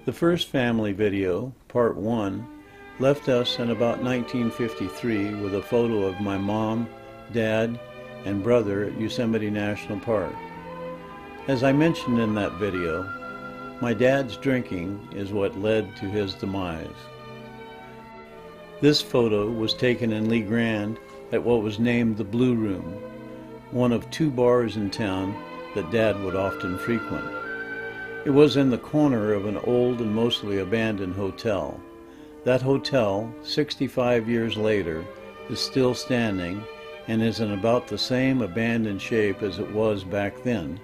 The first family video, part 1, left us in about 1953 with a photo of my mom, dad, and brother at Yosemite National Park. As I mentioned in that video, my dad's drinking is what led to his demise. This photo was taken in Lee Grand at what was named the Blue Room, one of 2 bars in town that Dad would often frequent. It was in the corner of an old and mostly abandoned hotel. That hotel, 65 years later, is still standing and is in about the same abandoned shape as it was back then,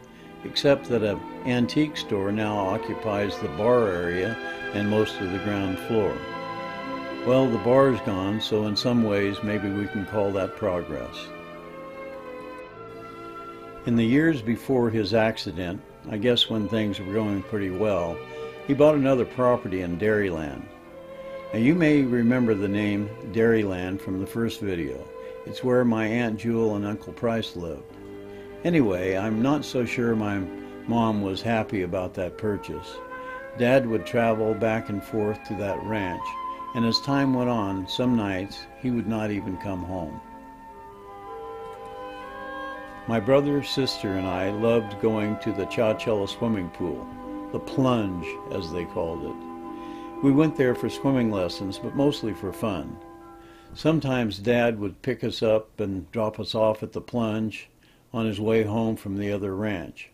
except that an antique store now occupies the bar area and most of the ground floor. Well, the bar's gone, so in some ways maybe we can call that progress. In the years before his accident, I guess when things were going pretty well, he bought another property in Dairyland. Now you may remember the name Dairyland from the first video. It's where my Aunt Jewel and Uncle Price lived. Anyway, I'm not so sure my mom was happy about that purchase. Dad would travel back and forth to that ranch, and as time went on, some nights he would not even come home. My brother, sister, and I loved going to the Chowchilla swimming pool, the plunge as they called it. We went there for swimming lessons, but mostly for fun. Sometimes Dad would pick us up and drop us off at the plunge on his way home from the other ranch.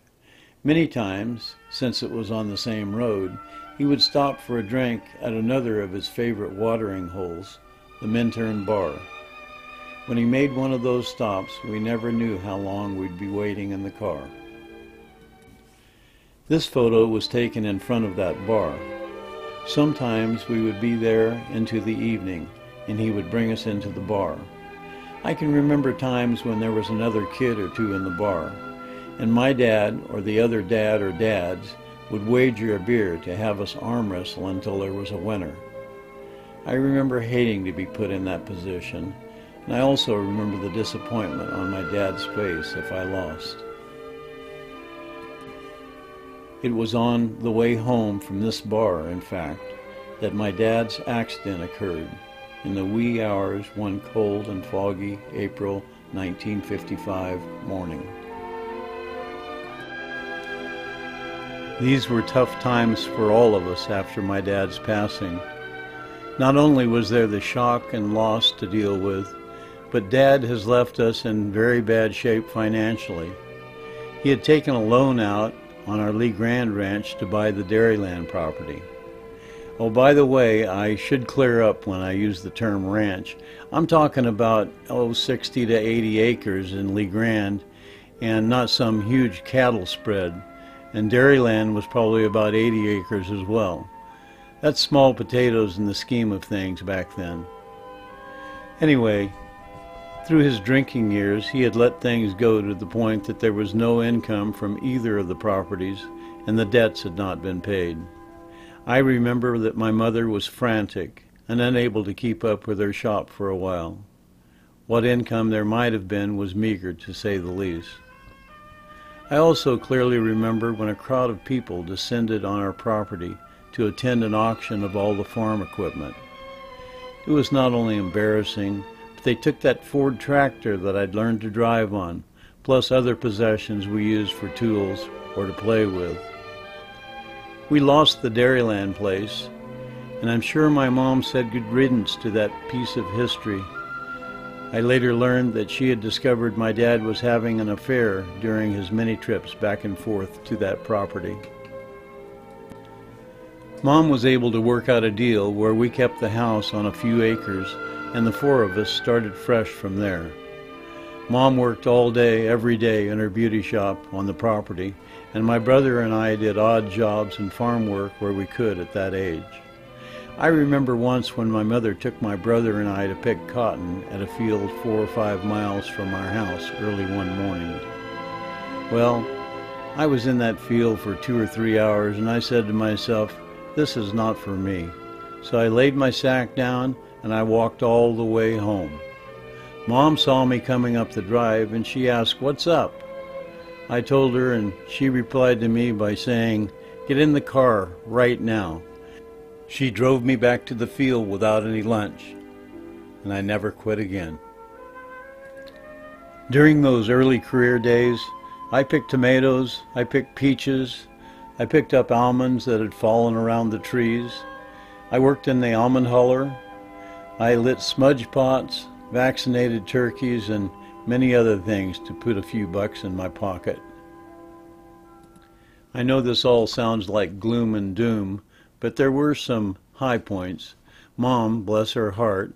Many times, since it was on the same road, he would stop for a drink at another of his favorite watering holes, the Minturn Bar. When he made one of those stops, we never knew how long we'd be waiting in the car. This photo was taken in front of that bar. Sometimes we would be there into the evening, and he would bring us into the bar. I can remember times when there was another kid or 2 in the bar, and my dad, or the other dad or dads, would wager a beer to have us arm wrestle until there was a winner. I remember hating to be put in that position, and I also remember the disappointment on my dad's face if I lost. It was on the way home from this bar, in fact, that my dad's accident occurred in the wee hours one cold and foggy April 1955 morning. These were tough times for all of us after my dad's passing. Not only was there the shock and loss to deal with, but Dad has left us in very bad shape financially. He had taken a loan out on our Lee Grand ranch to buy the Dairyland property. Oh, by the way, I should clear up when I use the term ranch. I'm talking about 60 to 80 acres in Lee Grand, and not some huge cattle spread. And Dairyland was probably about 80 acres as well. That's small potatoes in the scheme of things back then. Anyway, through his drinking years, he had let things go to the point that there was no income from either of the properties, and the debts had not been paid. I remember that my mother was frantic and unable to keep up with her shop for a while. What income there might have been was meager, to say the least. I also clearly remember when a crowd of people descended on our property to attend an auction of all the farm equipment. It was not only embarrassing, but they took that Ford tractor that I'd learned to drive on, plus other possessions we used for tools or to play with. We lost the Dairyland place, and I'm sure my mom said good riddance to that piece of history. I later learned that she had discovered my dad was having an affair during his many trips back and forth to that property. Mom was able to work out a deal where we kept the house on a few acres, and the 4 of us started fresh from there. Mom worked all day, every day in her beauty shop on the property, and my brother and I did odd jobs and farm work where we could at that age. I remember once when my mother took my brother and I to pick cotton at a field 4 or 5 miles from our house early one morning. Well, I was in that field for 2 or 3 hours, and I said to myself, this is not for me. So I laid my sack down and I walked all the way home. Mom saw me coming up the drive and she asked, "What's up?" I told her, and she replied to me by saying, "Get in the car right now. She drove me back to the field without any lunch, and I never quit again. During those early career days, I picked tomatoes, I picked peaches, I picked up almonds that had fallen around the trees. I worked in the almond huller. I lit smudge pots, vaccinated turkeys, and many other things to put a few bucks in my pocket. I know this all sounds like gloom and doom, but there were some high points. Mom, bless her heart,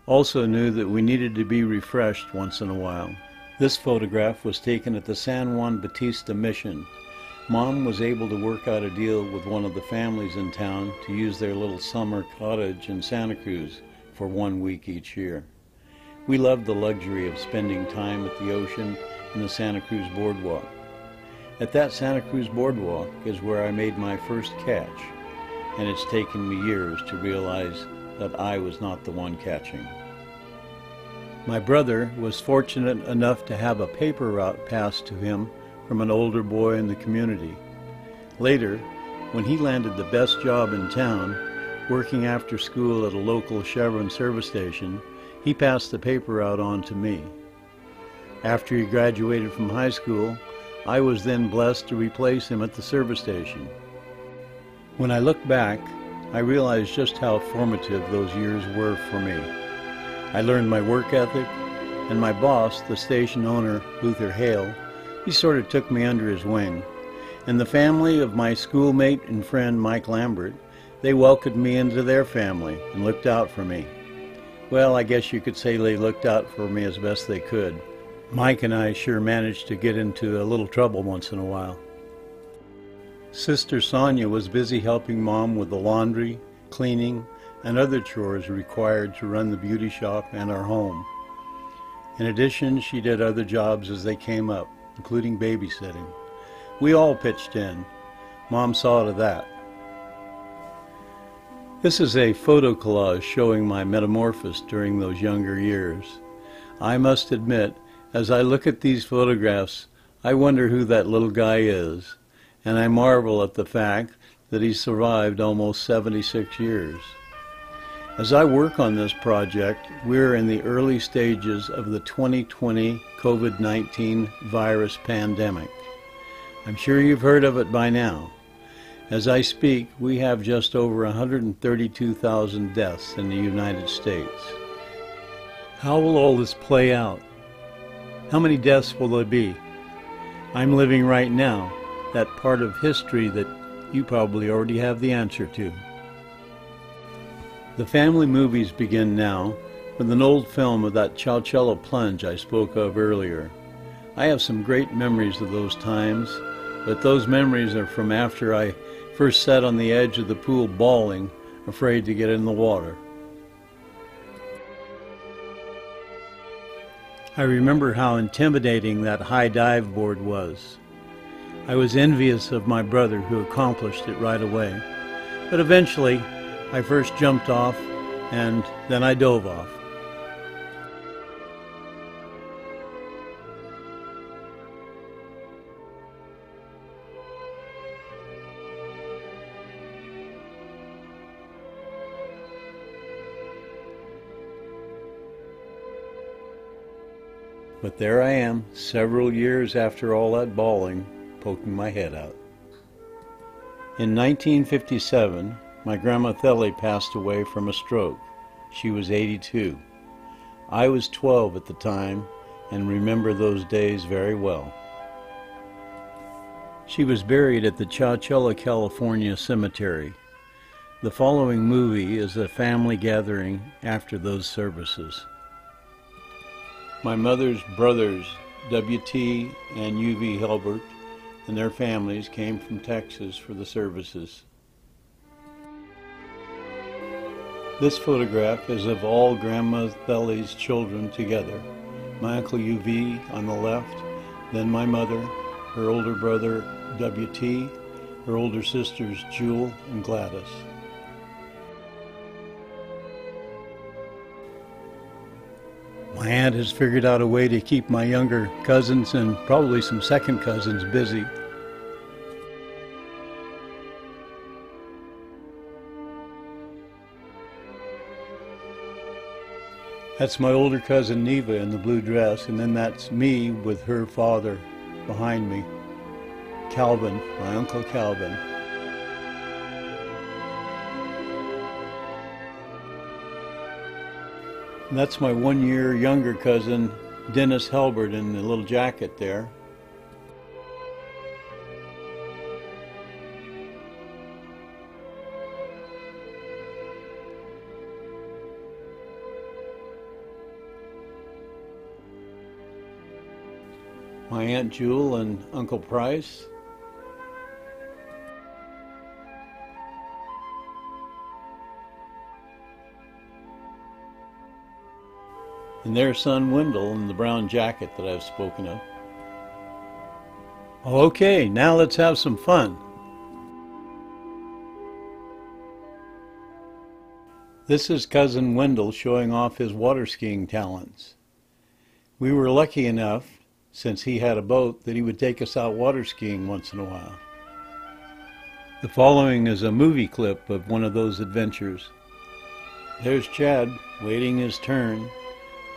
also knew that we needed to be refreshed once in a while. This photograph was taken at the San Juan Bautista Mission. Mom was able to work out a deal with one of the families in town to use their little summer cottage in Santa Cruz for 1 week each year. We loved the luxury of spending time at the ocean and the Santa Cruz boardwalk. At that Santa Cruz boardwalk is where I made my first catch, and it's taken me years to realize that I was not the one catching. My brother was fortunate enough to have a paper route passed to him from an older boy in the community. Later, when he landed the best job in town, working after school at a local Chevron service station, he passed the paper route on to me. After he graduated from high school, I was then blessed to replace him at the service station. When I look back, I realize just how formative those years were for me. I learned my work ethic, and my boss, the station owner, Luther Hale, he sort of took me under his wing. And the family of my schoolmate and friend Mike Lambert, they welcomed me into their family and looked out for me. Well, I guess you could say they looked out for me as best they could. Mike and I sure managed to get into a little trouble once in a while. Sister Sonia was busy helping Mom with the laundry, cleaning, and other chores required to run the beauty shop and our home. In addition, she did other jobs as they came up, including babysitting. We all pitched in. Mom saw to that. This is a photo collage showing my metamorphosis during those younger years. I must admit, as I look at these photographs, I wonder who that little guy is, and I marvel at the fact that he survived almost 76 years. As I work on this project, we're in the early stages of the 2020 COVID-19 virus pandemic. I'm sure you've heard of it by now. As I speak, we have just over 132,000 deaths in the United States. How will all this play out? How many deaths will there be? I'm living right now, that part of history that you probably already have the answer to. The family movies begin now with an old film of that Chowchilla plunge I spoke of earlier. I have some great memories of those times, but those memories are from after I first sat on the edge of the pool bawling, afraid to get in the water. I remember how intimidating that high dive board was. I was envious of my brother who accomplished it right away, but eventually I first jumped off and then I dove off. But there I am, several years after all that bawling, poking my head out. In 1957, my grandma Thelly passed away from a stroke. She was 82. I was 12 at the time and remember those days very well. She was buried at the Chowchilla, California cemetery. The following movie is a family gathering after those services. My mother's brothers, W.T. and U.V. Helbert, and their families came from Texas for the services. This photograph is of all Grandma Thelly's children together. My Uncle U.V. on the left, then my mother, her older brother W.T., her older sisters Jewel and Gladys. My aunt has figured out a way to keep my younger cousins and probably some second cousins busy. That's my older cousin Neva in the blue dress, and then that's me with her father behind me, Calvin, my Uncle Calvin. And that's my 1 year younger cousin, Dennis Helbert, in the little jacket there. My Aunt Jewel and Uncle Price. And their son Wendell in the brown jacket that I've spoken of. Okay, now let's have some fun. This is Cousin Wendell showing off his water skiing talents. We were lucky enough, since he had a boat, that he would take us out water skiing once in a while. The following is a movie clip of one of those adventures. There's Chad waiting his turn.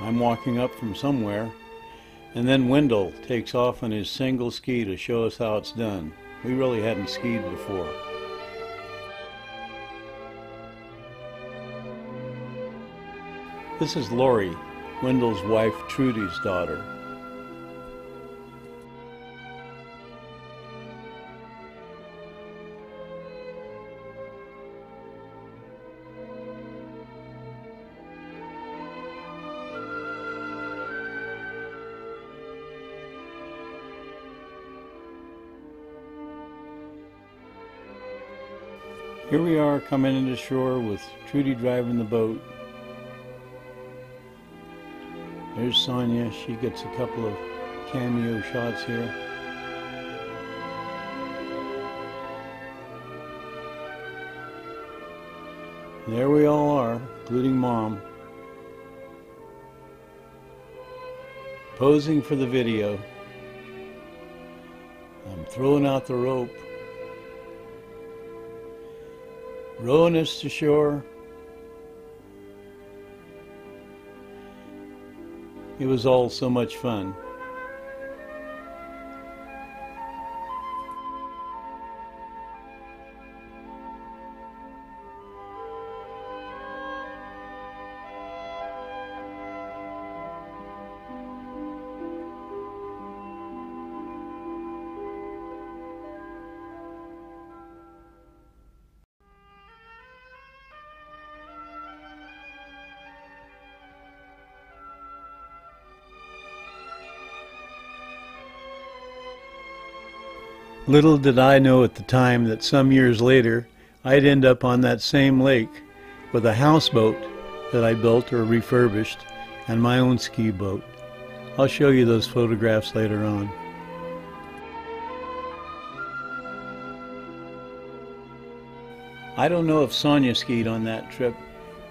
I'm walking up from somewhere, and then Wendell takes off on his single ski to show us how it's done. We really hadn't skied before. This is Lori, Wendell's wife Trudy's daughter. Here we are coming into shore with Trudy driving the boat. There's Sonia. She gets a couple of cameo shots here. And there we all are, including Mom, posing for the video. I'm throwing out the rope, rowing us to shore. It was all so much fun. Little did I know at the time that some years later I'd end up on that same lake with a houseboat that I built or refurbished and my own ski boat. I'll show you those photographs later on. I don't know if Sonia skied on that trip,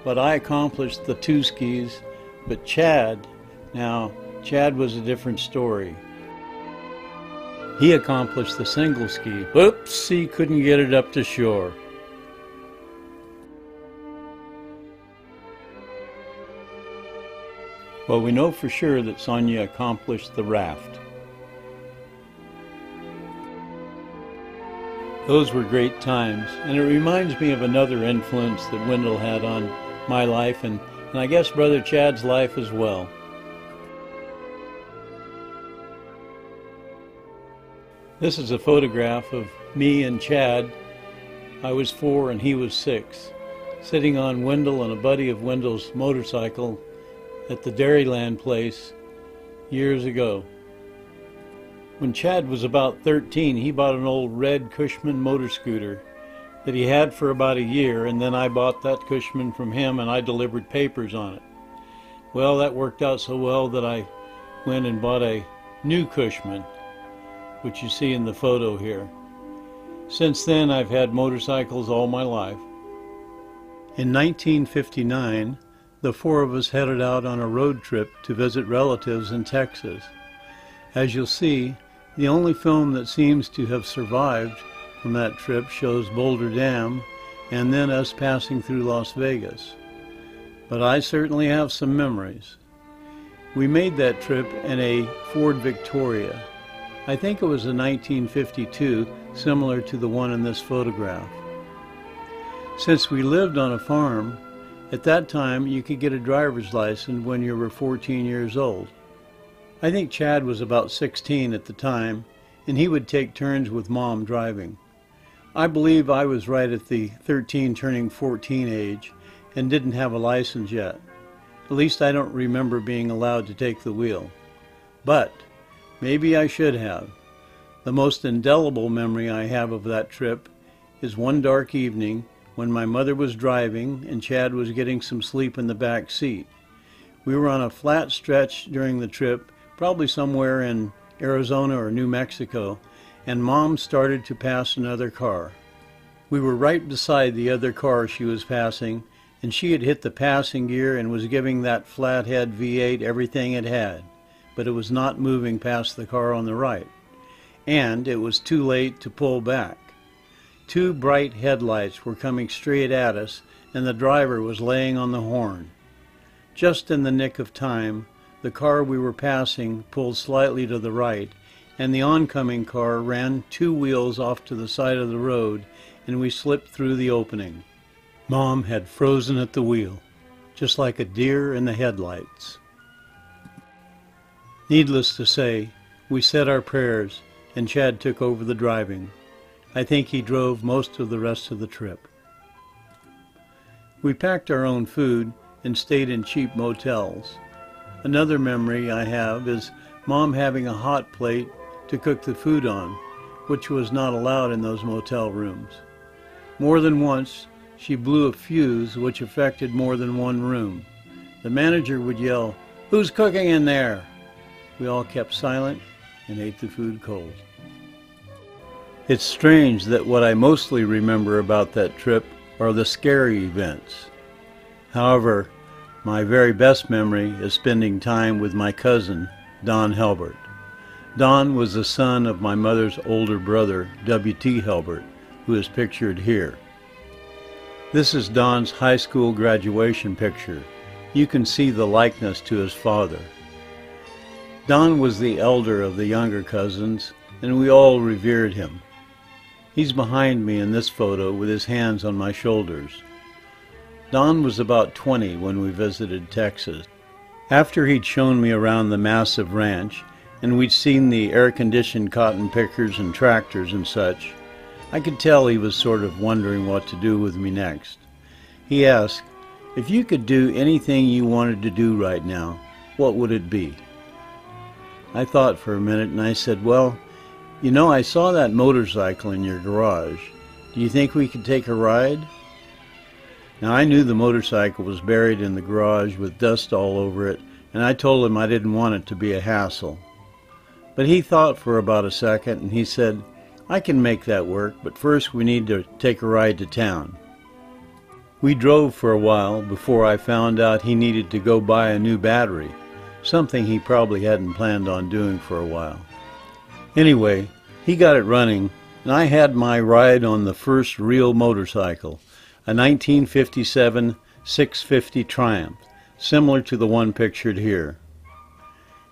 but I accomplished the 2 skis. But Chad was a different story. He accomplished the single ski. Oops, he couldn't get it up to shore. Well, we know for sure that Sonia accomplished the raft. Those were great times, and it reminds me of another influence that Wendell had on my life, and I guess Brother Chad's life as well. This is a photograph of me and Chad. I was 4 and he was 6, sitting on Wendell and a buddy of Wendell's motorcycle at the Dairyland place years ago. When Chad was about 13, he bought an old red Cushman motor scooter that he had for about a year, and then I bought that Cushman from him and I delivered papers on it. Well, that worked out so well that I went and bought a new Cushman, which you see in the photo here. Since then, I've had motorcycles all my life. In 1959, the 4 of us headed out on a road trip to visit relatives in Texas. As you'll see, the only film that seems to have survived from that trip shows Boulder Dam and then us passing through Las Vegas. but I certainly have some memories. We made that trip in a Ford Victoria. I think it was a 1952, similar to the one in this photograph. Since we lived on a farm, at that time you could get a driver's license when you were 14 years old. I think Chad was about 16 at the time, and he would take turns with Mom driving. I believe I was right at the 13 turning 14 age and didn't have a license yet. At least I don't remember being allowed to take the wheel. But maybe I should have. The most indelible memory I have of that trip is one dark evening when my mother was driving and Chad was getting some sleep in the back seat. We were on a flat stretch during the trip, probably somewhere in Arizona or New Mexico, and Mom started to pass another car. We were right beside the other car she was passing, and she had hit the passing gear and was giving that flathead V8 everything it had, but it was not moving past the car on the right, and it was too late to pull back. Two bright headlights were coming straight at us, and the driver was laying on the horn. Just in the nick of time, the car we were passing pulled slightly to the right, and the oncoming car ran two wheels off to the side of the road, and we slipped through the opening. Mom had frozen at the wheel, just like a deer in the headlights. Needless to say, we said our prayers, and Chad took over the driving. I think he drove most of the rest of the trip. We packed our own food and stayed in cheap motels. Another memory I have is Mom having a hot plate to cook the food on, which was not allowed in those motel rooms. More than once, she blew a fuse which affected more than one room. The manager would yell, "Who's cooking in there?" We all kept silent and ate the food cold. It's strange that what I mostly remember about that trip are the scary events. However, my very best memory is spending time with my cousin, Don Helbert. Don was the son of my mother's older brother, W.T. Helbert, who is pictured here. This is Don's high school graduation picture. You can see the likeness to his father. Don was the elder of the younger cousins, and we all revered him. He's behind me in this photo with his hands on my shoulders. Don was about 20 when we visited Texas. After he'd shown me around the massive ranch, and we'd seen the air-conditioned cotton pickers and tractors and such, I could tell he was sort of wondering what to do with me next. He asked, "If you could do anything you wanted to do right now, what would it be?" I thought for a minute and I said, "Well, you know, I saw that motorcycle in your garage. Do you think we could take a ride?" Now, I knew the motorcycle was buried in the garage with dust all over it, and I told him I didn't want it to be a hassle. But he thought for about a second, and he said, "I can make that work, but first we need to take a ride to town." We drove for a while before I found out he needed to go buy a new battery, something he probably hadn't planned on doing for a while. Anyway, he got it running, and I had my ride on the first real motorcycle, a 1957 650 Triumph, similar to the one pictured here.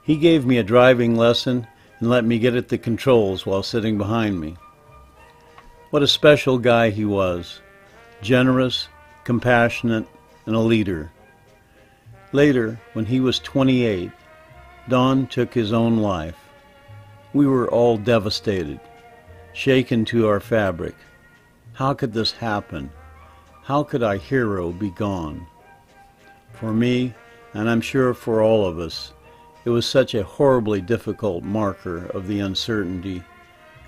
He gave me a driving lesson and let me get at the controls while sitting behind me. What a special guy he was, generous, compassionate, and a leader. Later, when he was 28, Don took his own life. We were all devastated, shaken to our fabric. How could this happen? How could our hero be gone? For me, and I'm sure for all of us, it was such a horribly difficult marker of the uncertainty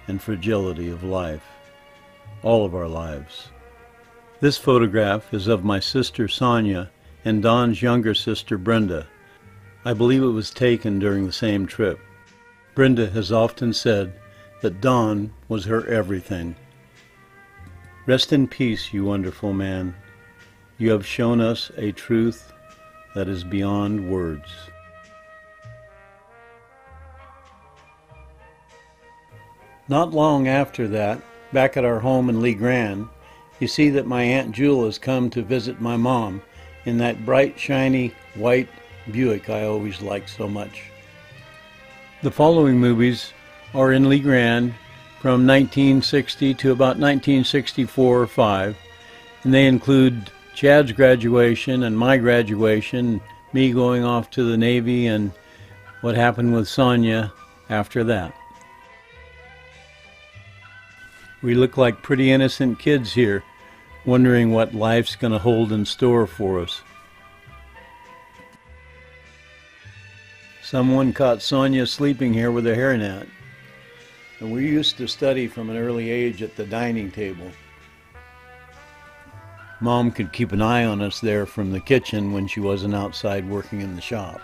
and fragility of life, all of our lives. This photograph is of my sister Sonia and Don's younger sister Brenda. I believe it was taken during the same trip. Brenda has often said that Don was her everything. Rest in peace, you wonderful man. You have shown us a truth that is beyond words. Not long after that, back at our home in Lee Grand, you see that my Aunt Jewel has come to visit my mom, in that bright, shiny, white Buick I always liked so much. The following movies are in Lee Grand from 1960 to about 1964 or 5, and they include Chad's graduation and my graduation, me going off to the Navy, and what happened with Sonia after that. We look like pretty innocent kids here, wondering what life's going to hold in store for us. Someone caught Sonia sleeping here with a hairnet. And we used to study from an early age at the dining table. Mom could keep an eye on us there from the kitchen when she wasn't outside working in the shop.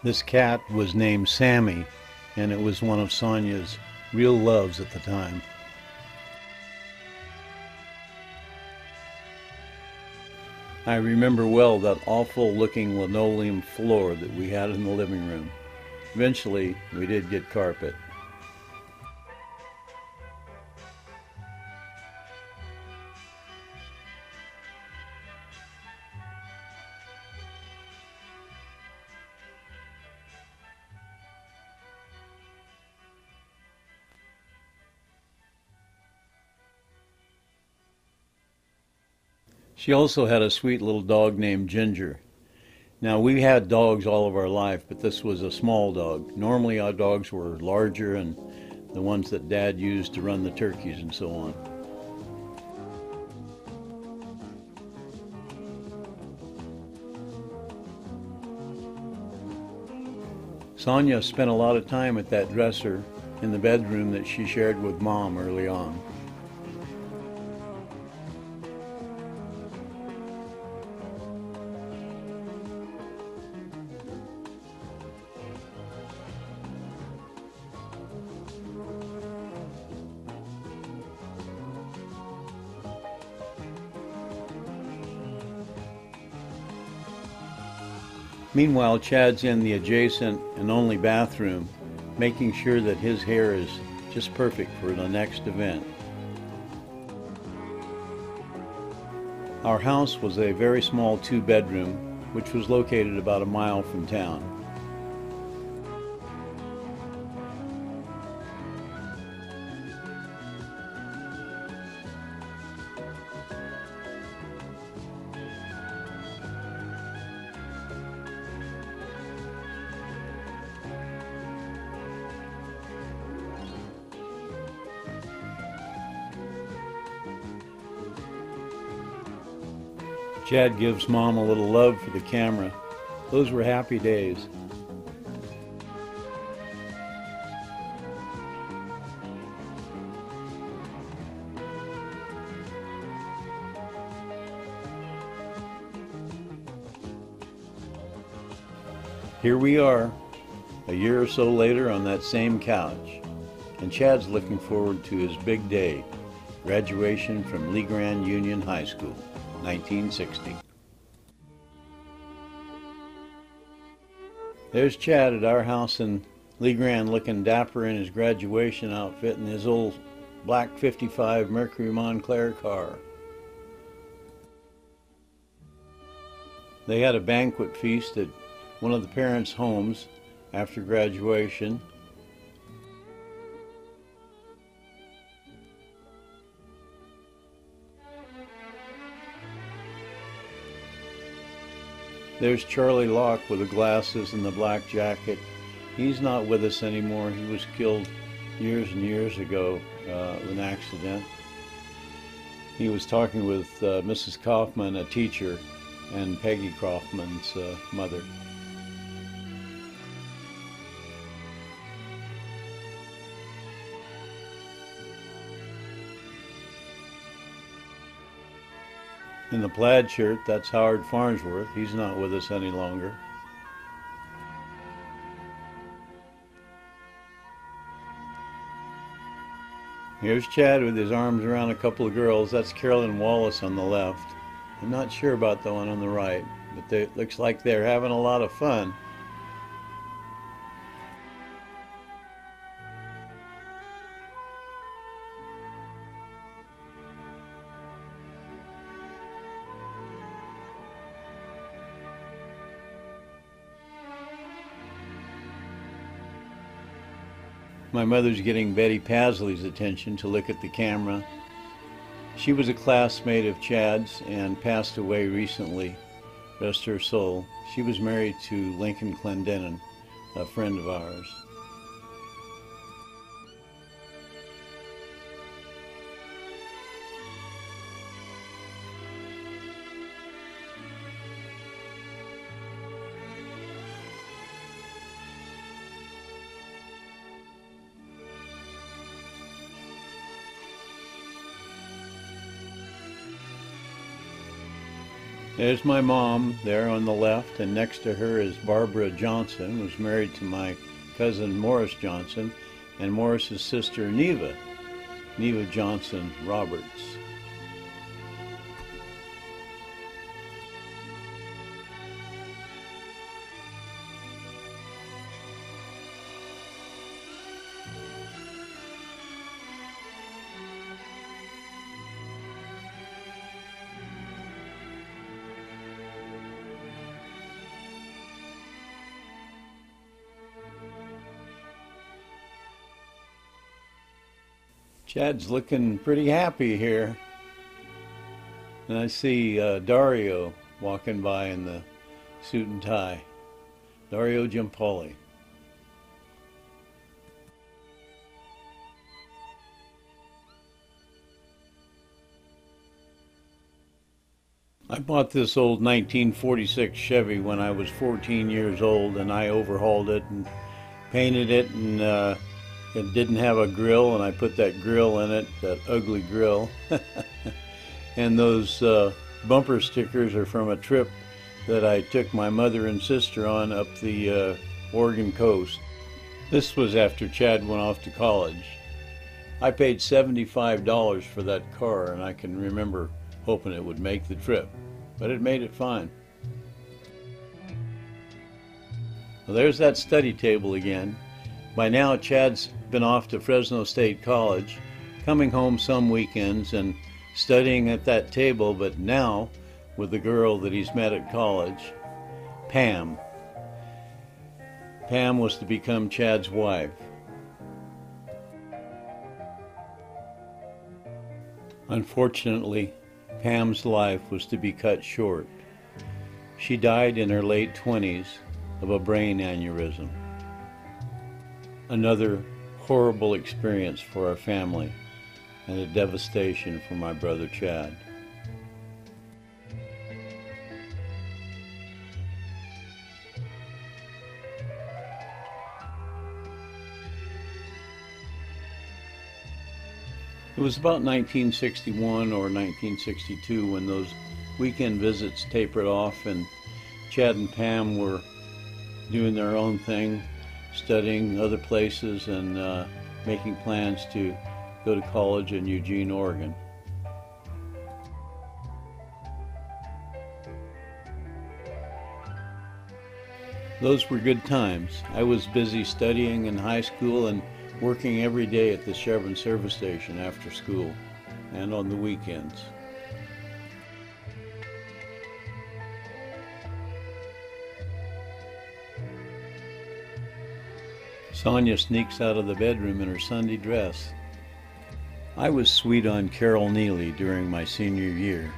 This cat was named Sammy, and it was one of Sonia's real loves at the time. I remember well that awful looking linoleum floor that we had in the living room. Eventually, we did get carpet. She also had a sweet little dog named Ginger. Now, we had dogs all of our life, but this was a small dog. Normally our dogs were larger and the ones that Dad used to run the turkeys and so on. Sonia spent a lot of time at that dresser in the bedroom that she shared with Mom early on. Meanwhile, Chad's in the adjacent and only bathroom, making sure that his hair is just perfect for the next event. Our house was a very small 2-bedroom, which was located about a mile from town. Chad gives Mom a little love for the camera. Those were happy days. Here we are, a year or so later on that same couch, and Chad's looking forward to his big day, graduation from Lee Grand Union High School. 1960. There's Chad at our house in Lee Grand looking dapper in his graduation outfit and his old black 55 Mercury Montclair car. They had a banquet feast at one of the parents' homes after graduation. There's Charlie Locke with the glasses and the black jacket. He's not with us anymore. He was killed years and years ago in an accident. He was talking with Mrs. Kaufman, a teacher, and Peggy Kaufman's mother. In the plaid shirt, that's Howard Farnsworth. He's not with us any longer. Here's Chad with his arms around a couple of girls. That's Carolyn Wallace on the left. I'm not sure about the one on the right, but it looks like they're having a lot of fun. My mother's getting Betty Pasley's attention to look at the camera. She was a classmate of Chad's and passed away recently. Rest her soul. She was married to Lincoln Clendenin, a friend of ours. There's my mom there on the left, and next to her is Barbara Johnson, who's married to my cousin Morris Johnson, and Morris's sister Neva Johnson Roberts. Chad's looking pretty happy here. And I see Dario walking by in the suit and tie. Dario Giampoli. I bought this old 1946 Chevy when I was 14 years old, and I overhauled it and painted it, and it didn't have a grill, and I put that grill in it, that ugly grill. And those bumper stickers are from a trip that I took my mother and sister on up the Oregon coast. This was after Chad went off to college. I paid $75 for that car, and I can remember hoping it would make the trip, but it made it fine. Well, there's that study table again. By now, Chad's been off to Fresno State College, coming home some weekends and studying at that table, but now with the girl that he's met at college, Pam. Pam was to become Chad's wife. Unfortunately, Pam's life was to be cut short. She died in her late 20s of a brain aneurysm. Another horrible experience for our family and a devastation for my brother Chad. It was about 1961 or 1962 when those weekend visits tapered off, and Chad and Pam were doing their own thing, studying other places and making plans to go to college in Eugene, Oregon. Those were good times. I was busy studying in high school and working every day at the Chevron service station after school and on the weekends. Sonia sneaks out of the bedroom in her Sunday dress. I was sweet on Carol Neely during my senior year.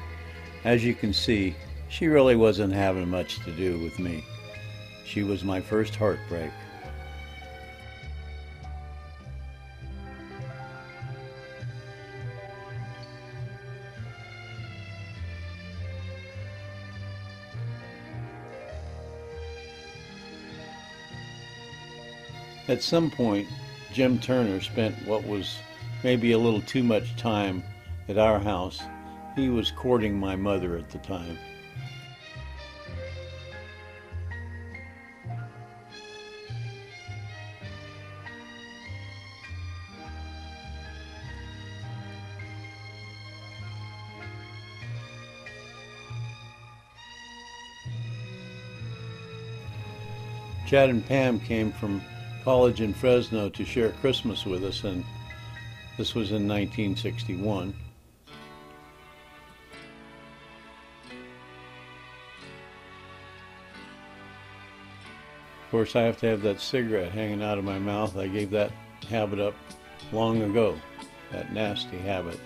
As you can see, she really wasn't having much to do with me. She was my first heartbreak. At some point, Jim Turner spent what was maybe a little too much time at our house. He was courting my mother at the time. Chad and Pam came from college in Fresno to share Christmas with us, and this was in 1961. Of course, I have to have that cigarette hanging out of my mouth. I gave that habit up long ago, that nasty habit.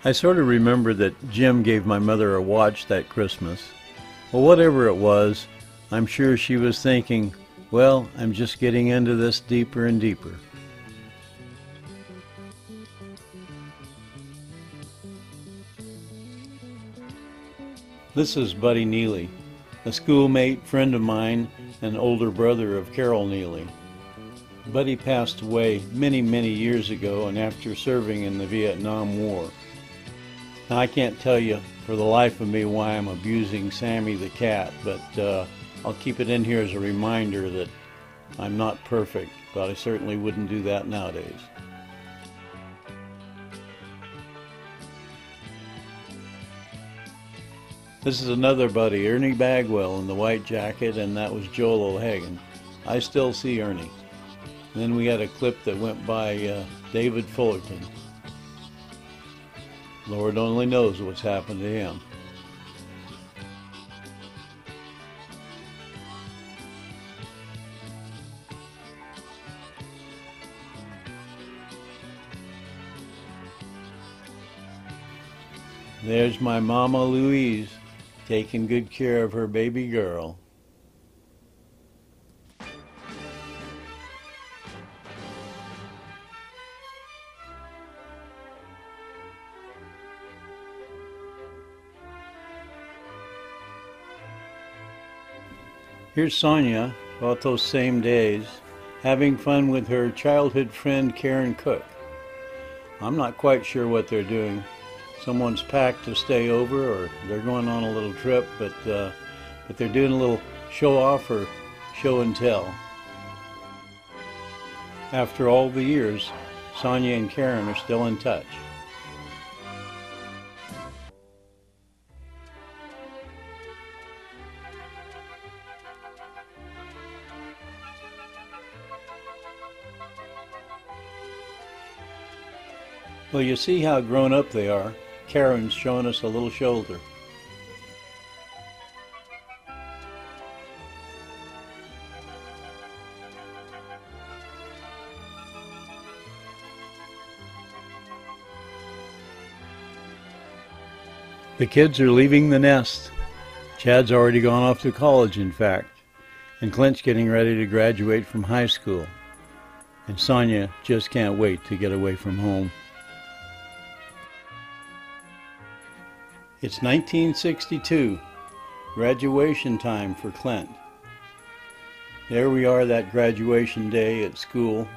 I sort of remember that Jim gave my mother a watch that Christmas. Well, whatever it was, I'm sure she was thinking, well, I'm just getting into this deeper and deeper. This is Buddy Neely, a schoolmate, friend of mine, and older brother of Carol Neely. Buddy passed away many, many years ago and after serving in the Vietnam War. Now, I can't tell you for the life of me why I'm abusing Sammy the cat, but I'll keep it in here as a reminder that I'm not perfect, but I certainly wouldn't do that nowadays. This is another buddy, Ernie Bagwell in the white jacket, and that was Joel O'Hagan. I still see Ernie. And then we had a clip that went by David Fullerton. Lord only knows what's happened to him. There's my Mama Louise taking good care of her baby girl. Here's Sonia, about those same days, having fun with her childhood friend Karen Cook. I'm not quite sure what they're doing. Someone's packed to stay over, or they're going on a little trip, but they're doing a little show off or show and tell. After all the years, Sonia and Karen are still in touch. Well, you see how grown up they are. Karen's showing us a little shoulder. The kids are leaving the nest. Chad's already gone off to college, in fact, and Clint's getting ready to graduate from high school. And Sonia just can't wait to get away from home. It's 1962, graduation time for Clint. There we are that graduation day at school,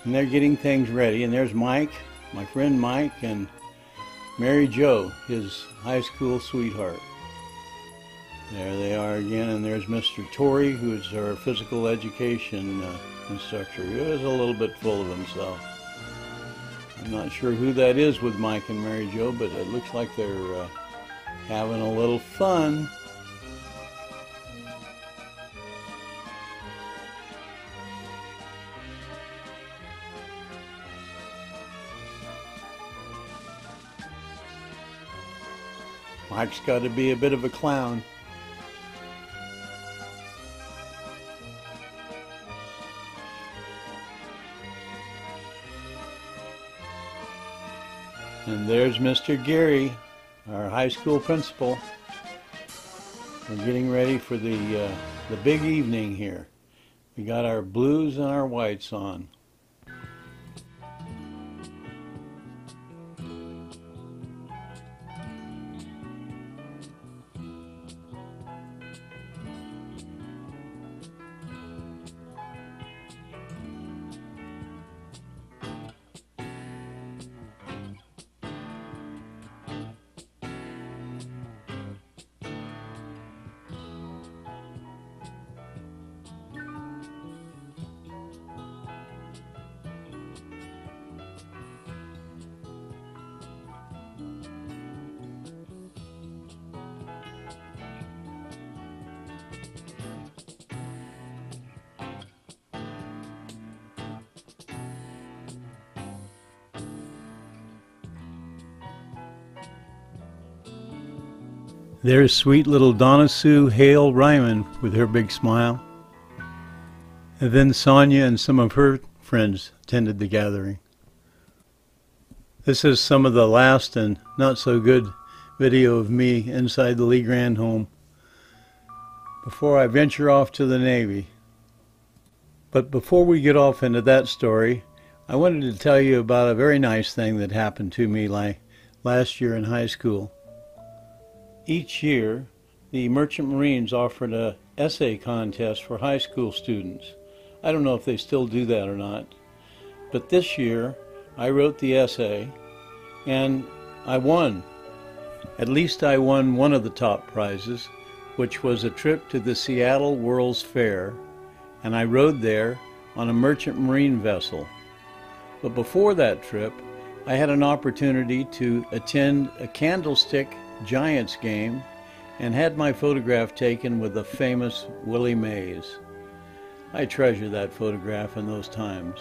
and they're getting things ready, and there's Mike, my friend Mike, and Mary Jo, his high school sweetheart. There they are again, and there's Mr. Torrey, who's our physical education instructor. He is a little bit full of himself. I'm not sure who that is with Mike and Mary Jo, but it looks like they're having a little fun. Mike's got to be a bit of a clown. And there's Mr. Gary, our high school principal. We're getting ready for the big evening here. We got our blues and our whites on. There's sweet little Donna Sue Hale Ryman with her big smile. And then Sonia and some of her friends attended the gathering. This is some of the last and not so good video of me inside the Lee Grand home before I venture off to the Navy. But before we get off into that story, I wanted to tell you about a very nice thing that happened to me last year in high school. Each year, the Merchant Marines offered an essay contest for high school students. I don't know if they still do that or not. But this year, I wrote the essay, and I won. At least I won one of the top prizes, which was a trip to the Seattle World's Fair, and I rode there on a Merchant Marine vessel. But before that trip, I had an opportunity to attend a Candlestick Giants game and had my photograph taken with the famous Willie Mays. I treasure that photograph in those times.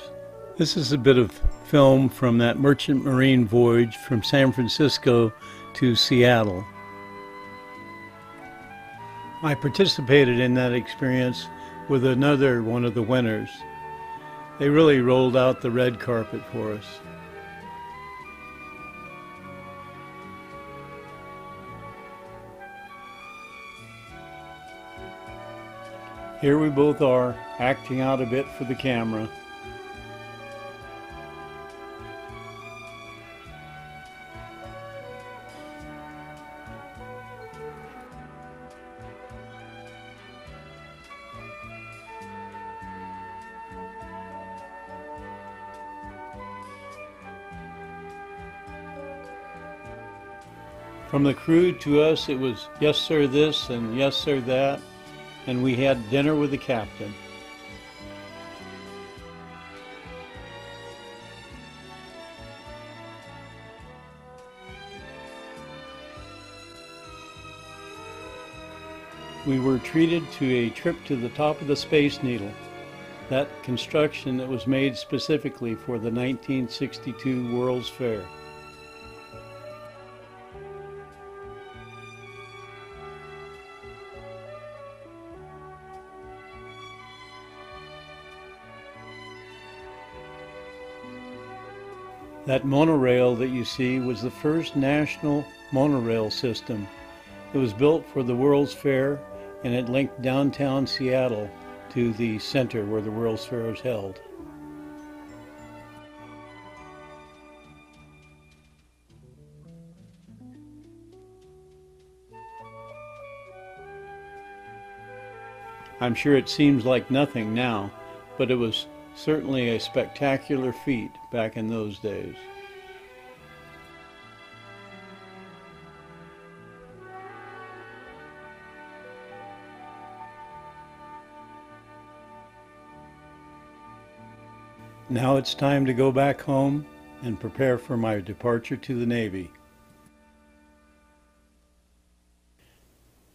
This is a bit of film from that Merchant Marine voyage from San Francisco to Seattle. I participated in that experience with another one of the winners. They really rolled out the red carpet for us. Here we both are, acting out a bit for the camera. From the crew to us, it was yes sir this and yes sir that. And we had dinner with the captain. We were treated to a trip to the top of the Space Needle, that construction that was made specifically for the 1962 World's Fair. That monorail that you see was the first national monorail system. It was built for the World's Fair, and it linked downtown Seattle to the center where the World's Fair is held. I'm sure it seems like nothing now, but it was certainly a spectacular feat back in those days. Now it's time to go back home and prepare for my departure to the Navy.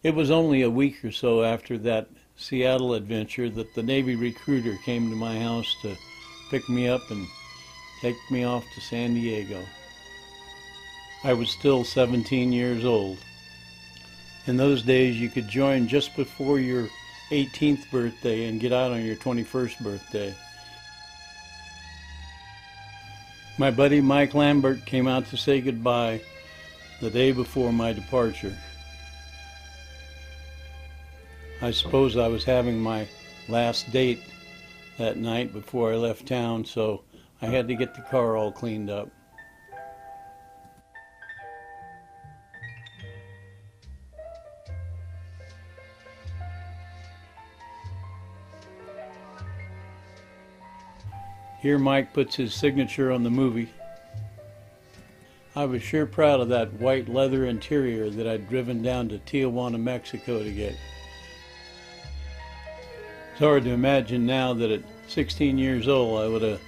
It was only a week or so after that Seattle adventure that the Navy recruiter came to my house to pick me up and take me off to San Diego. I was still 17 years old. In those days, you could join just before your 18th birthday and get out on your 21st birthday. My buddy Mike Lambert came out to say goodbye the day before my departure. I suppose I was having my last date that night before I left town, so I had to get the car all cleaned up. Here Mike puts his signature on the movie. I was sure proud of that white leather interior that I'd driven down to Tijuana, Mexico to get. It's hard to imagine now that at 16 years old I would have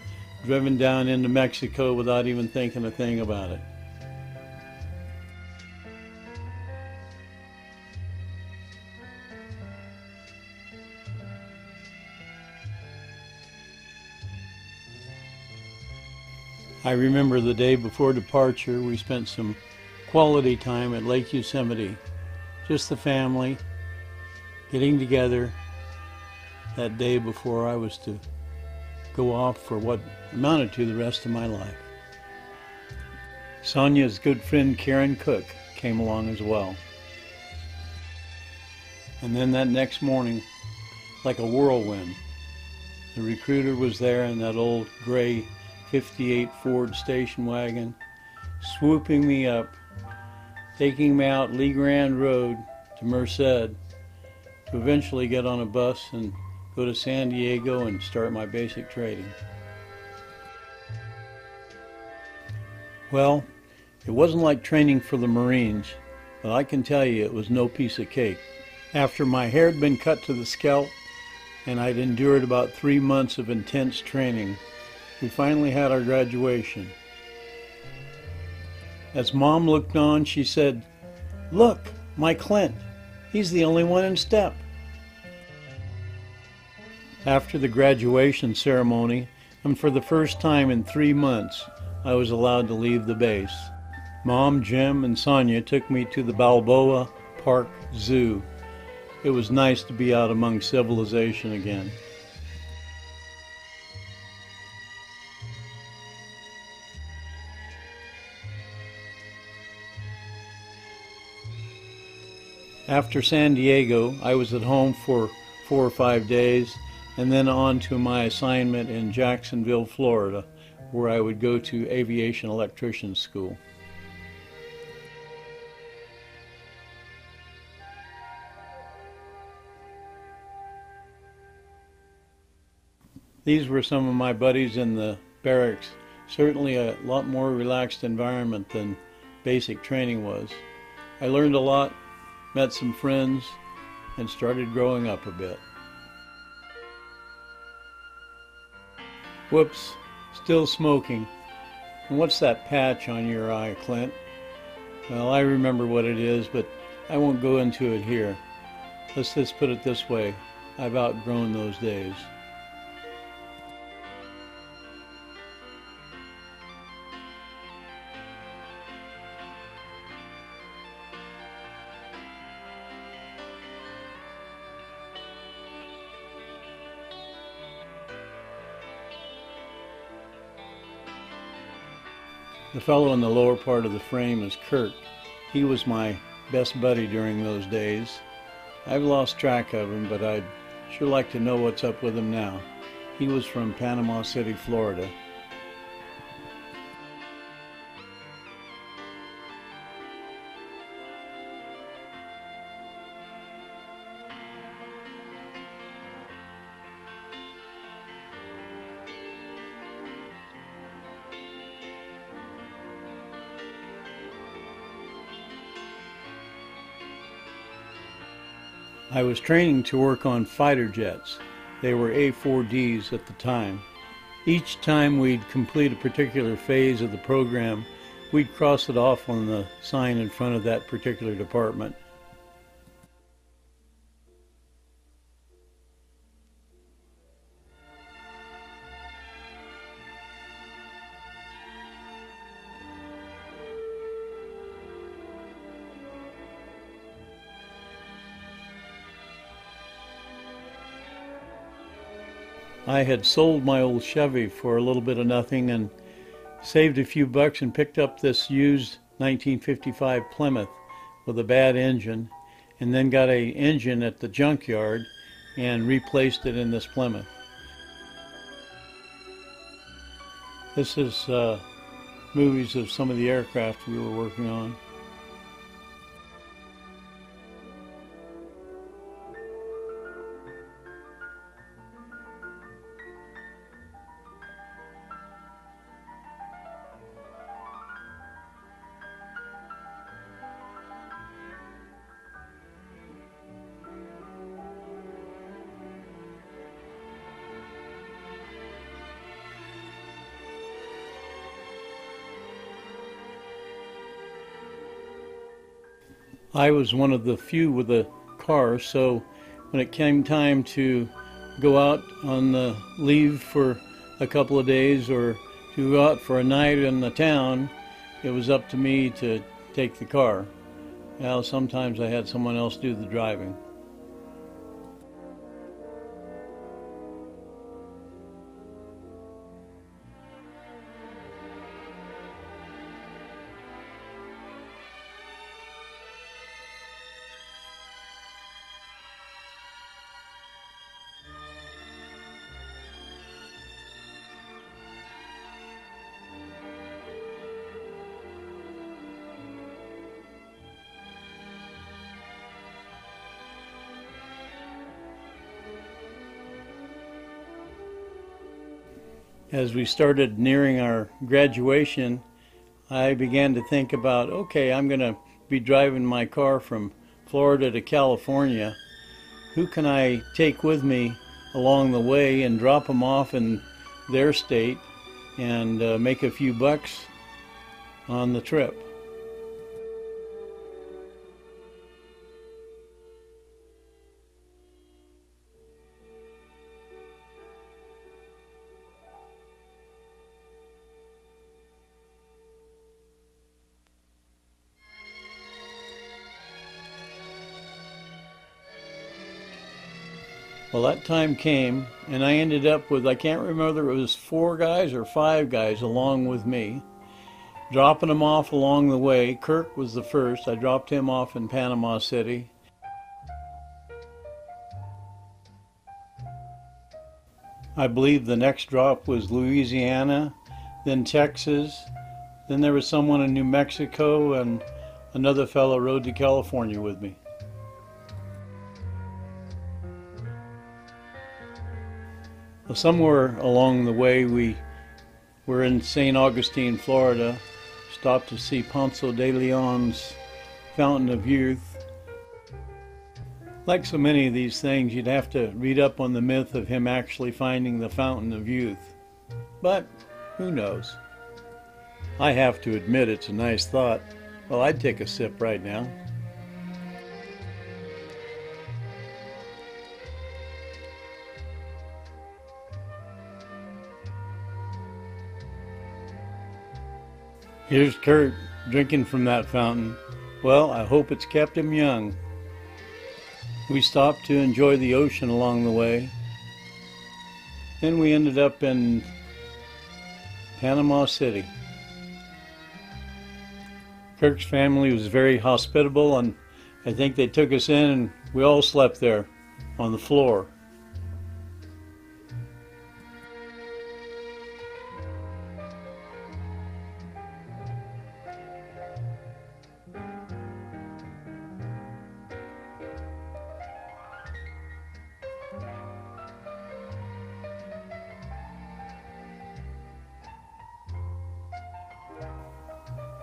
driven down into Mexico without even thinking a thing about it. I remember the day before departure, we spent some quality time at Lake Yosemite. Just the family, getting together that day before I was to go off for what amounted to the rest of my life. Sonia's good friend Karen Cook came along as well. And then that next morning, like a whirlwind, the recruiter was there in that old gray 58 Ford station wagon, swooping me up, taking me out Lee Grand Road to Merced, to eventually get on a bus and go to San Diego and start my basic trading. Well, it wasn't like training for the Marines, but I can tell you it was no piece of cake. After my hair had been cut to the scalp and I'd endured about 3 months of intense training, we finally had our graduation. As Mom looked on, she said, "Look, my Clint, he's the only one in step." After the graduation ceremony, and for the first time in 3 months, I was allowed to leave the base. Mom, Jim, and Sonia took me to the Balboa Park Zoo. It was nice to be out among civilization again. After San Diego, I was at home for 4 or 5 days, and then on to my assignment in Jacksonville, Florida, where I would go to aviation electrician school. These were some of my buddies in the barracks. Certainly a lot more relaxed environment than basic training was. I learned a lot, met some friends, and started growing up a bit. Whoops, still smoking. And what's that patch on your eye, Clint? Well, I remember what it is, but I won't go into it here. Let's just put it this way, I've outgrown those days. The fellow in the lower part of the frame is Kurt. He was my best buddy during those days. I've lost track of him, but I'd sure like to know what's up with him now. He was from Panama City, Florida. I was training to work on fighter jets. They were A4Ds at the time. Each time we'd complete a particular phase of the program, we'd cross it off on the sign in front of that particular department. I had sold my old Chevy for a little bit of nothing and saved a few bucks and picked up this used 1955 Plymouth with a bad engine, and then got an engine at the junkyard and replaced it in this Plymouth. This is movies of some of the aircraft we were working on. I was one of the few with a car, so when it came time to go out on the leave for a couple of days or to go out for a night in the town, it was up to me to take the car. Now, sometimes I had someone else do the driving. As we started nearing our graduation, I began to think about, okay, I'm going to be driving my car from Florida to California. Who can I take with me along the way and drop them off in their state and make a few bucks on the trip? Well, that time came, and I ended up with, I can't remember whether it was 4 guys or 5 guys along with me, dropping them off along the way. Kirk was the first. I dropped him off in Panama City. I believe the next drop was Louisiana, then Texas, then there was someone in New Mexico, and another fellow rode to California with me. Somewhere along the way we were in St. Augustine, Florida, stopped to see Ponce de Leon's Fountain of Youth. Like so many of these things, you'd have to read up on the myth of him actually finding the Fountain of Youth. But who knows? I have to admit it's a nice thought. Well, I'd take a sip right now. Here's Kurt drinking from that fountain. Well, I hope it's kept him young. We stopped to enjoy the ocean along the way. Then we ended up in Panama City. Kirk's family was very hospitable, and I think they took us in and we all slept there on the floor.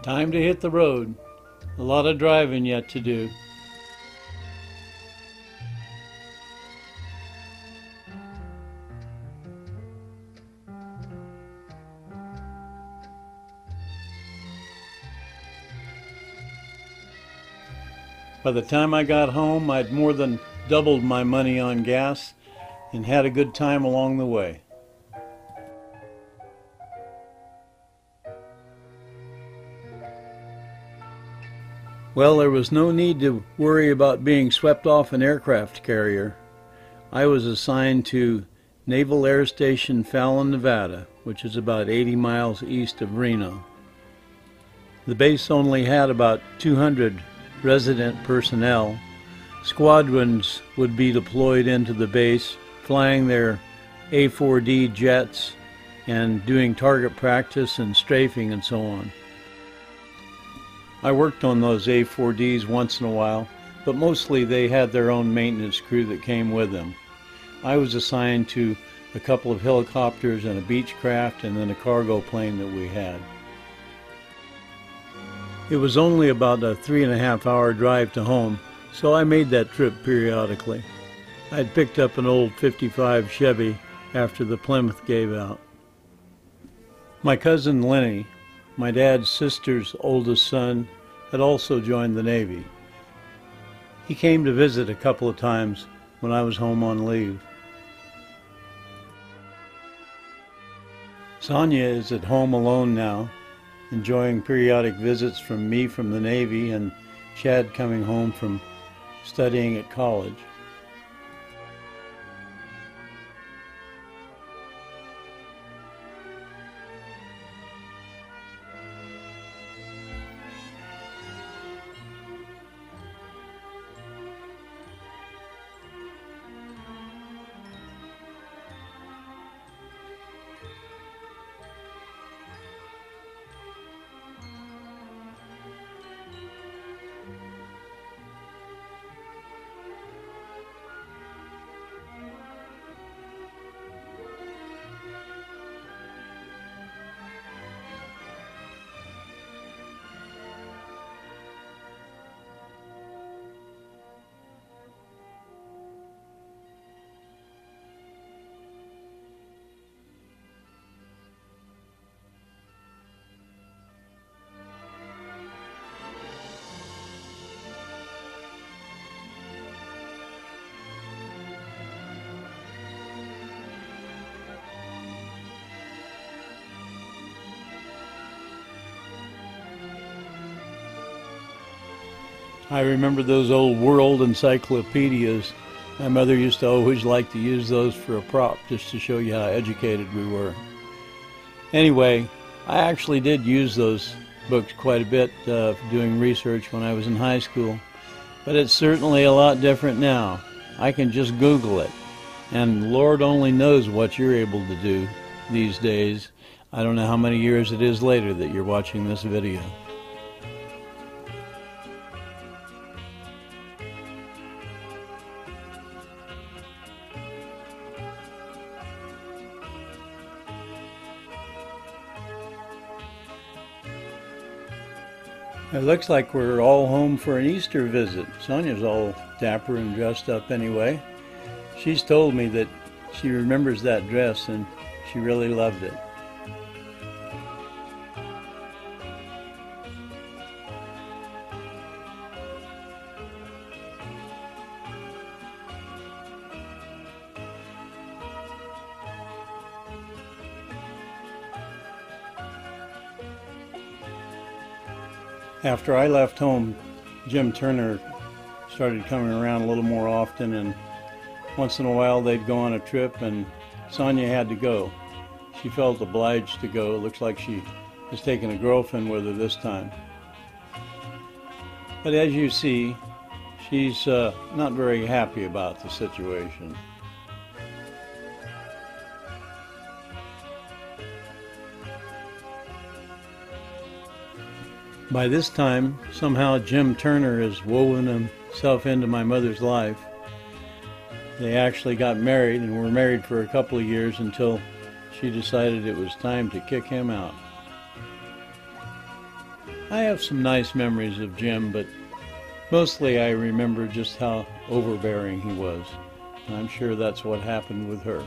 Time to hit the road. A lot of driving yet to do. By the time I got home, I'd more than doubled my money on gas and had a good time along the way. Well, there was no need to worry about being swept off an aircraft carrier. I was assigned to Naval Air Station Fallon, Nevada, which is about 80 miles east of Reno. The base only had about 200 resident personnel. Squadrons would be deployed into the base, flying their A-4D jets and doing target practice and strafing and so on. I worked on those A4Ds once in a while, but mostly they had their own maintenance crew that came with them. I was assigned to a couple of helicopters and a Beechcraft and then a cargo plane that we had. It was only about a 3.5-hour drive to home, so I made that trip periodically. I'd picked up an old '55 Chevy after the Plymouth gave out. My cousin Lenny, my dad's sister's oldest son, had also joined the Navy. He came to visit a couple of times when I was home on leave. Sonia is at home alone now, enjoying periodic visits from me from the Navy and Chad coming home from studying at college. I remember those old world encyclopedias. My mother used to always like to use those for a prop just to show you how educated we were. Anyway, I actually did use those books quite a bit doing research when I was in high school, but it's certainly a lot different now. I can just Google it, and Lord only knows what you're able to do these days. I don't know how many years it is later that you're watching this video. It looks like we're all home for an Easter visit. Sonia's all dapper and dressed up anyway. She's told me that she remembers that dress and she really loved it. After I left home, Jim Turner started coming around a little more often, and once in a while they'd go on a trip and Sonia had to go. She felt obliged to go. It looks like she was taking a girlfriend with her this time. But as you see, she's not very happy about the situation. By this time, somehow Jim Turner has woven himself into my mother's life. They actually got married and were married for a couple of years until she decided it was time to kick him out. I have some nice memories of Jim, but mostly I remember just how overbearing he was. And I'm sure that's what happened with her.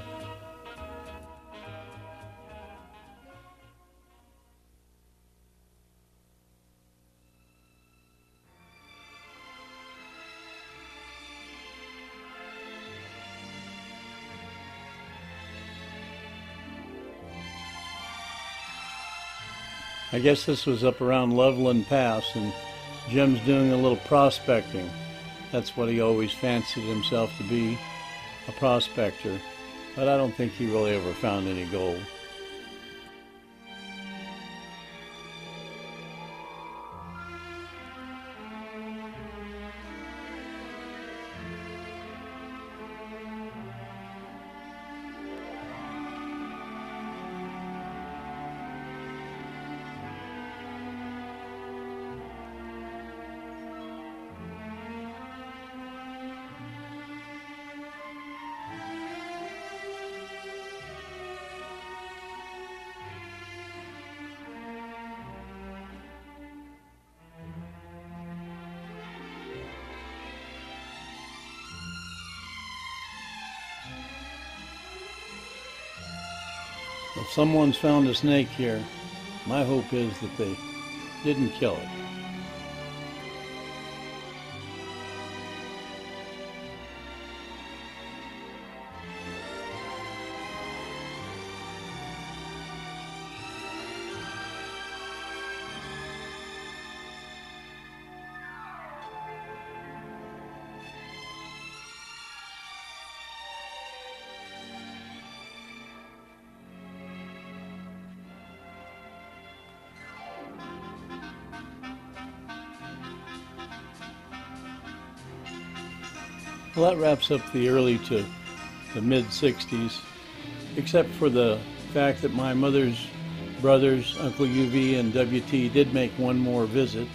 I guess this was up around Loveland Pass, and Jim's doing a little prospecting. That's what he always fancied himself to be, a prospector, but I don't think he really ever found any gold. If someone's found a snake here, my hope is that they didn't kill it. Well, that wraps up the early to the mid-60s, except for the fact that my mother's brothers, Uncle UV and WT, did make one more visit.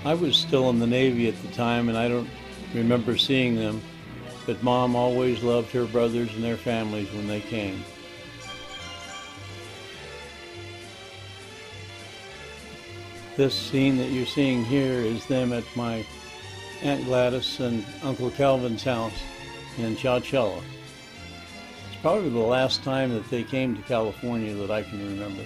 I was still in the Navy at the time, and I don't remember seeing them, but Mom always loved her brothers and their families when they came. This scene that you're seeing here is them at my Aunt Gladys and Uncle Calvin's house in Chowchilla. It's probably the last time that they came to California that I can remember.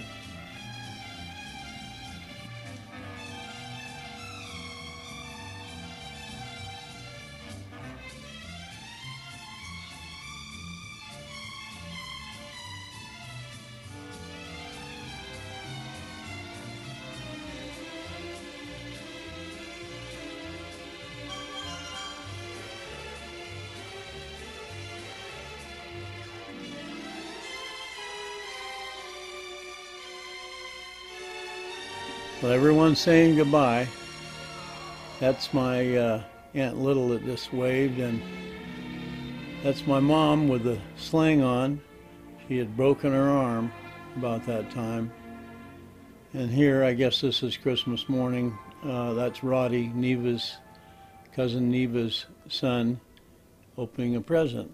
Well, everyone's saying goodbye. That's my Aunt Little that just waved, and that's my mom with the sling on. She had broken her arm about that time. And here, I guess this is Christmas morning. That's Roddy, Neva's, cousin Neva's son, opening a present.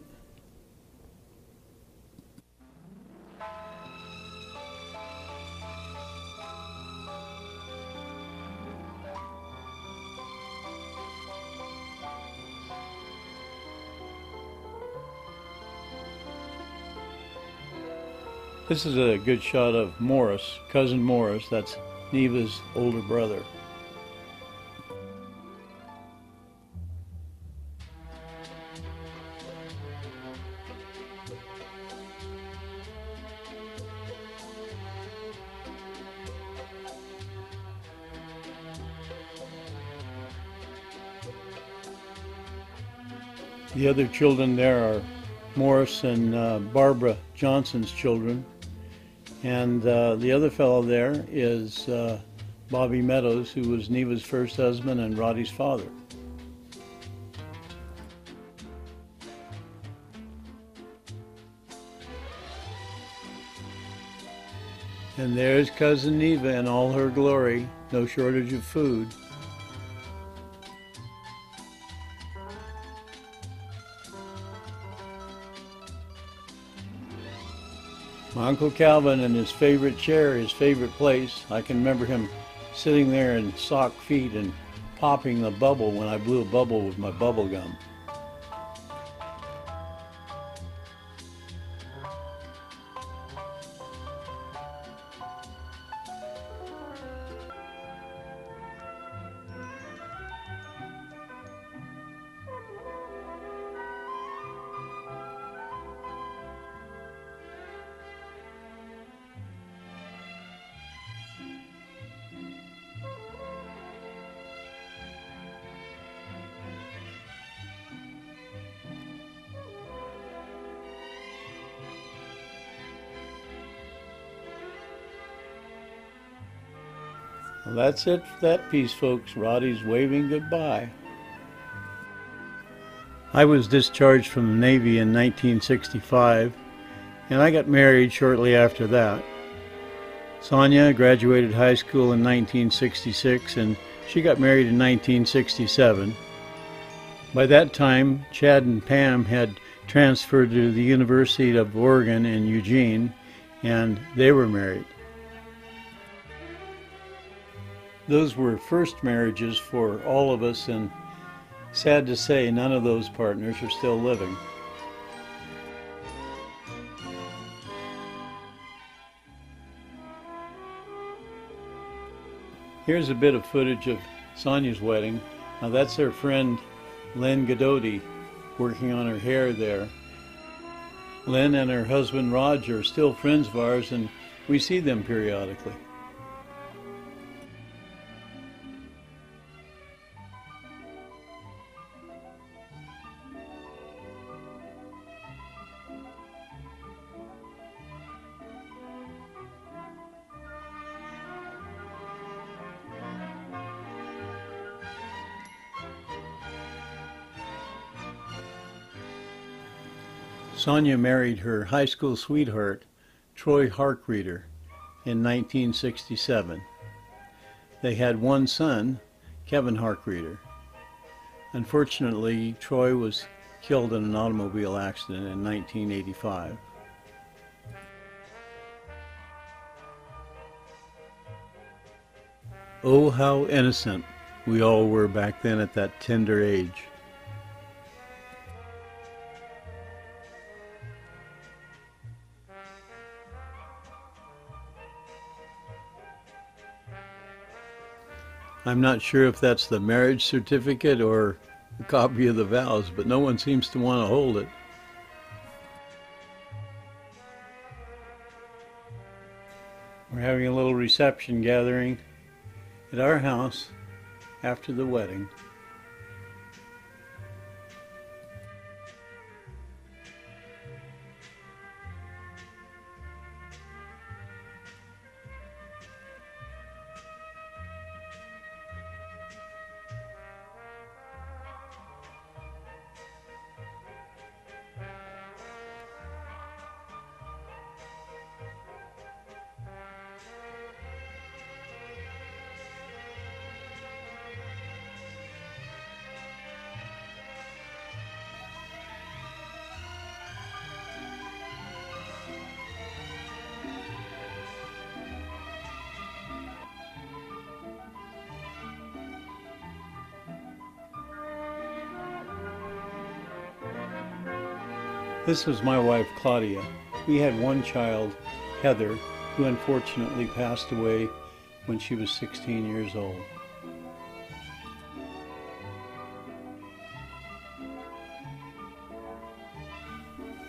This is a good shot of Morris, cousin Morris. That's Neva's older brother. The other children there are Morris and Barbara Johnson's children. And the other fellow there is Bobby Meadows, who was Neva's first husband and Roddy's father. And there's cousin Neva in all her glory, no shortage of food. My Uncle Calvin in his favorite chair, his favorite place. I can remember him sitting there in sock feet and popping the bubble when I blew a bubble with my bubble gum. Well, that's it for that piece, folks. Roddy's waving goodbye. I was discharged from the Navy in 1965, and I got married shortly after that. Sonia graduated high school in 1966, and she got married in 1967. By that time, Chad and Pam had transferred to the University of Oregon in Eugene, and they were married. Those were first marriages for all of us, and Sad to say, none of those partners are still living. Here's a bit of footage of Sonia's wedding. Now that's her friend Lynn Gadotti working on her hair there. Lynn and her husband Roger are still friends of ours, and we see them periodically. Sonia married her high school sweetheart, Troy Harkreader, in 1967. They had one son, Kevin Harkreader. Unfortunately, Troy was killed in an automobile accident in 1985. Oh, how innocent we all were back then at that tender age. I'm not sure if that's the marriage certificate or a copy of the vows, but no one seems to want to hold it. We're having a little reception gathering at our house after the wedding. This was my wife, Claudia. We had one child, Heather, who unfortunately passed away when she was 16 years old.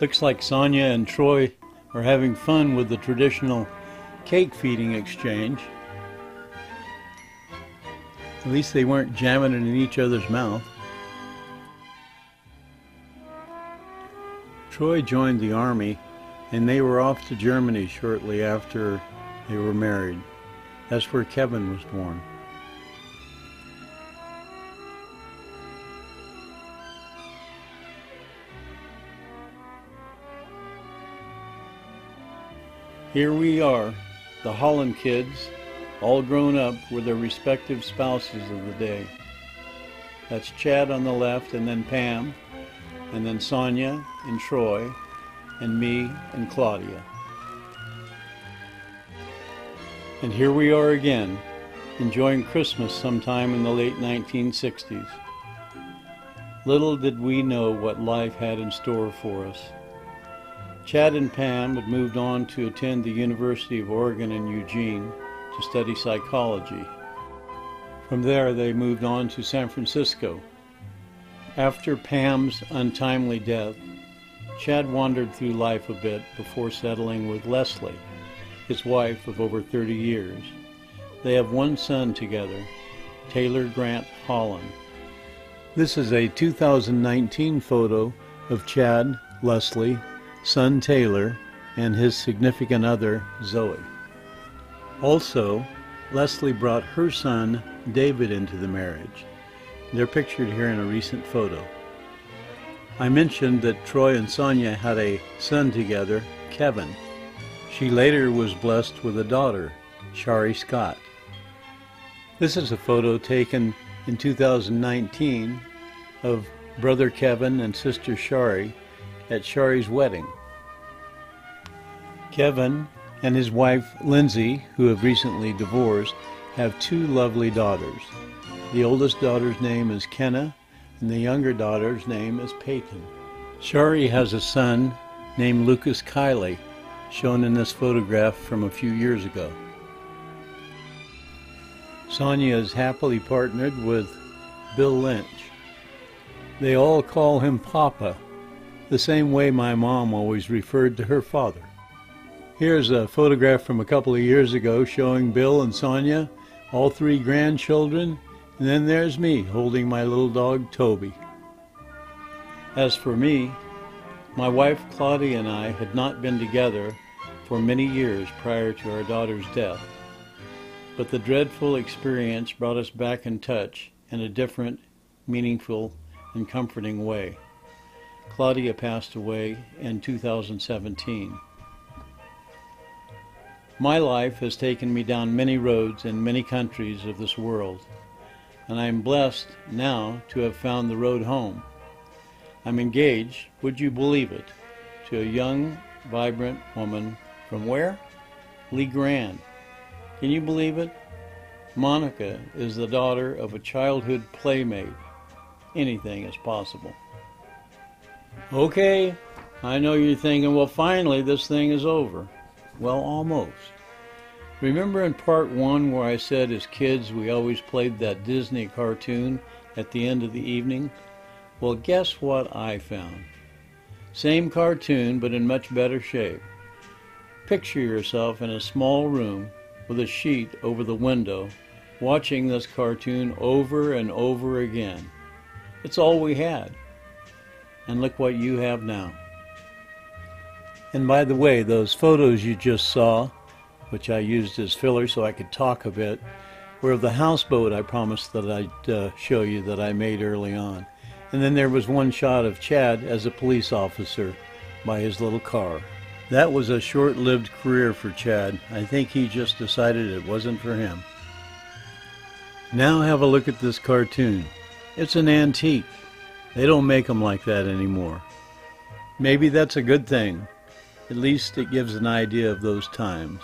Looks like Sonia and Troy are having fun with the traditional cake feeding exchange. At least they weren't jamming it in each other's mouth. Troy joined the Army, and they were off to Germany shortly after they were married. That's where Kevin was born. Here we are, the Holland kids, all grown up with their respective spouses of the day. That's Chad on the left, and then Pam, and then Sonia and Troy, and me and Claudia. And here we are again, enjoying Christmas sometime in the late 1960s. Little did we know what life had in store for us. Chad and Pam had moved on to attend the University of Oregon in Eugene to study psychology. From there, they moved on to San Francisco. After Pam's untimely death, Chad wandered through life a bit before settling with Leslie, his wife of over 30 years. They have one son together, Taylor Grant Holland. This is a 2019 photo of Chad, Leslie, son Taylor, and his significant other, Zoe. Also, Leslie brought her son, David, into the marriage. They're pictured here in a recent photo. I mentioned that Troy and Sonia had a son together, Kevin. She later was blessed with a daughter, Shari Scott. This is a photo taken in 2019 of brother Kevin and sister Shari at Shari's wedding. Kevin and his wife Lindsay, who have recently divorced, have two lovely daughters. The oldest daughter's name is Kenna, and the younger daughter's name is Peyton. Shari has a son named Lucas Kiley, shown in this photograph from a few years ago. Sonia is happily partnered with Bill Lynch. They all call him Papa, the same way my mom always referred to her father. Here's a photograph from a couple of years ago showing Bill and Sonia, all three grandchildren, and then there's me holding my little dog Toby. As for me, my wife Claudia and I had not been together for many years prior to our daughter's death, but the dreadful experience brought us back in touch in a different, meaningful, and comforting way. Claudia passed away in 2017. My life has taken me down many roads in many countries of this world, and I am blessed now to have found the road home. I'm engaged, would you believe it, to a young, vibrant woman from where? Lee Grand. Can you believe it? Monica is the daughter of a childhood playmate. Anything is possible. Okay, I know you're thinking, well, finally this thing is over. Well, almost. Remember in part 1 where I said as kids we always played that Disney cartoon at the end of the evening? Well, guess what I found? Same cartoon, but in much better shape. Picture yourself in a small room with a sheet over the window, watching this cartoon over and over again. It's all we had. And look what you have now. And by the way, those photos you just saw, which I used as filler so I could talk a bit, were of the houseboat I promised that I'd show you that I made early on. And then there was one shot of Chad as a police officer by his little car. That was a short-lived career for Chad. I think he just decided it wasn't for him. Now have a look at this cartoon. It's an antique. They don't make them like that anymore. Maybe that's a good thing. At least it gives an idea of those times.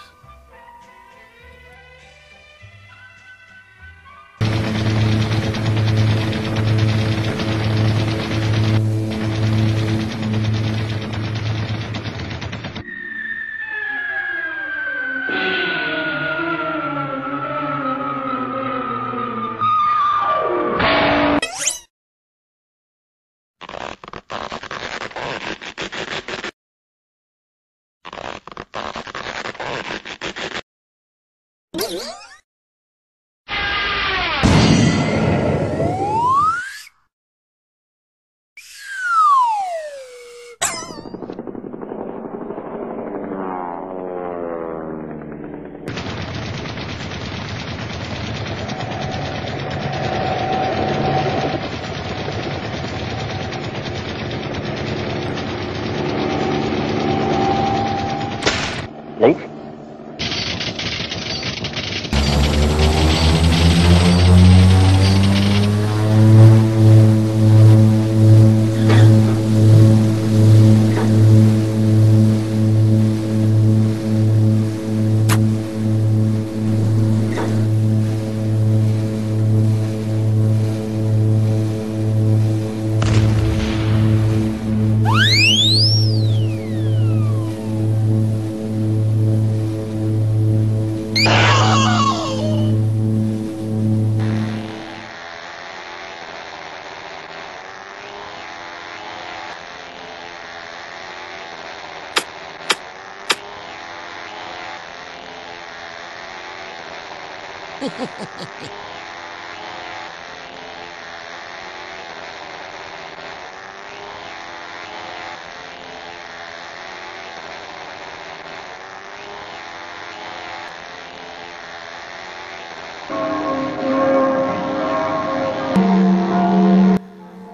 Late?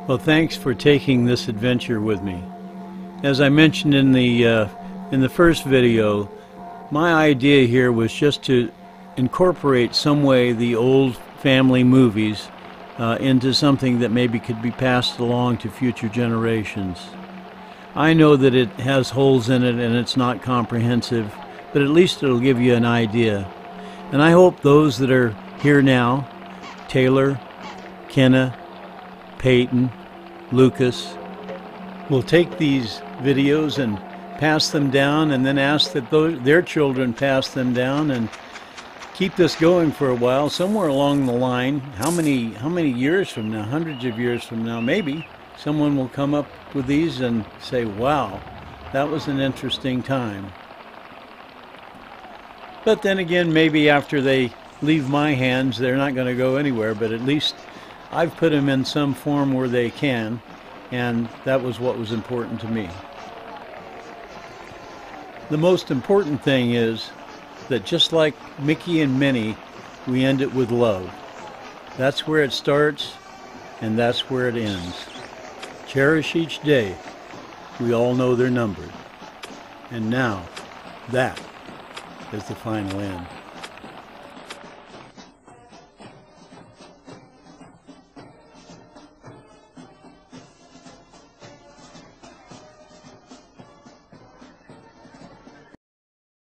Well, thanks for taking this adventure with me. As I mentioned in the first video, my idea here was just to incorporate some way the old family movies into something that maybe could be passed along to future generations. I know that it has holes in it and it's not comprehensive, but at least it'll give you an idea. And I hope those that are here now, Taylor, Kenna, Peyton, Lucas, will take these videos and pass them down, and then ask that their children pass them down, and keep this going for a while. Somewhere along the line, how many years from now, hundreds of years from now, maybe someone will come up with these and say, wow, that was an interesting time. But then again, maybe after they leave my hands, they're not going to go anywhere, but at least I've put them in some form where they can, and that was what was important to me. The most important thing is that just like Mickey and Minnie, we end it with love. That's where it starts, and that's where it ends. Cherish each day. We all know they're numbered. And now, that is the final end.